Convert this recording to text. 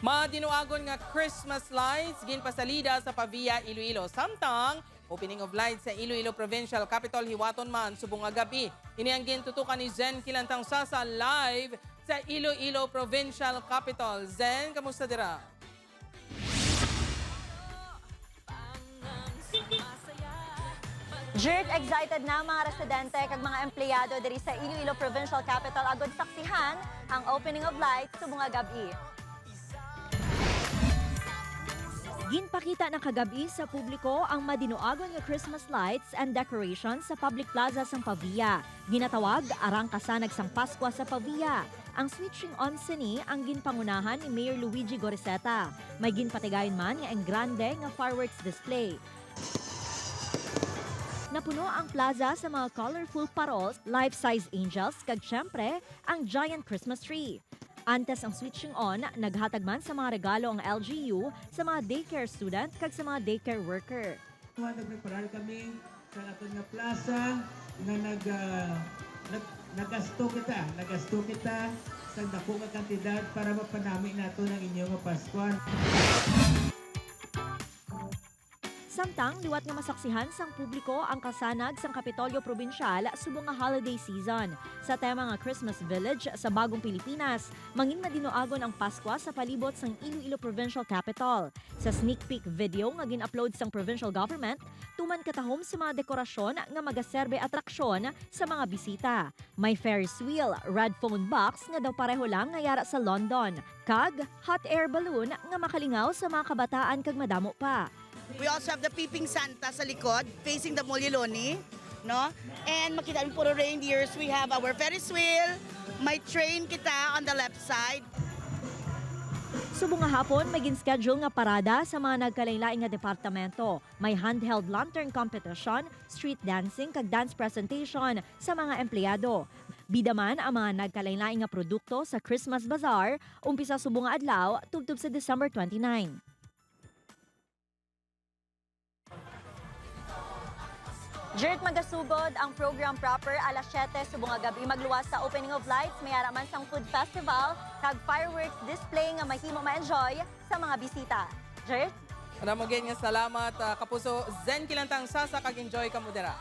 Madinuagon nga Christmas lights ginpasalida sa Pavia, Iloilo. Samtang opening of lights sa Iloilo Provincial Capital hiwaton man subong nga gabi. Ini ang gintutukan ni Zen Kilantang Sasa live sa Iloilo Provincial Capital. Zen, kamusta dira? Jert, excited na mga residente kag mga empleyado diri sa Iloilo Provincial Capital agod saksihan ang opening of lights subong nga gabi. Ginpakita ng kagabi sa publiko ang madinuagon nga Christmas lights and decorations sa Public Plaza sang Pavia. Ginatawag arang kasanag sang Pasko sa Pavia. Ang switching on sini ang ginpangunahan ni Mayor Luigi Goriseta. May ginpatigayon man nga engrande nga fireworks display. Napuno ang plaza sa mga colorful paroles, life-size angels, kag syempre ang giant Christmas tree. Antes ang switching on, naghatag man sa mga regalo ang LGU sa mga daycare student kag sa mga daycare worker. Nagparal kami sa aton nga plaza nga nagasto kita sa dako nga kantidad para mapanami nato ng inyong Paskuan. Samtang liwat nga masaksihan sang publiko ang kasanag sang Kapitolyo Provincial subong nga holiday season. Sa tema nga Christmas Village sa Bagong Pilipinas, mangin madinuagon ang Pasko sa palibot sang Iloilo Provincial Capital. Sa sneak peek video nga gin-upload sang provincial government, tuman katahom sa mga dekorasyon nga magaserbe atraksyon sa mga bisita. May Ferris wheel, red phone box nga daw pareho lang nga yara sa London, kag hot air balloon nga makalingaw sa mga kabataan kag madamo pa. We also have the Peeping Santa sa likod, facing the Muliloni, no? And makita mo puro reindeers. We have our Ferris wheel, may train kita on the left side. Subong nga hapon, may schedule nga parada sa mga nagkalain-laing nga departamento. May handheld lantern competition, street dancing, kag dance presentation sa mga empleyado. Bida man ang mga nagkalain-laing nga produkto sa Christmas Bazaar, umpisa subong nga adlaw, tubtob sa December 29. Jert, magasugod ang program proper alas 7 subong nga gabi magluwas sa opening of lights, may araman sang food festival kag fireworks display nga mahimo ma-enjoy sa mga bisita. Jert? Maraming nga salamat, Kapuso Zen Kilantang Sasa, kag enjoy ka mo dira.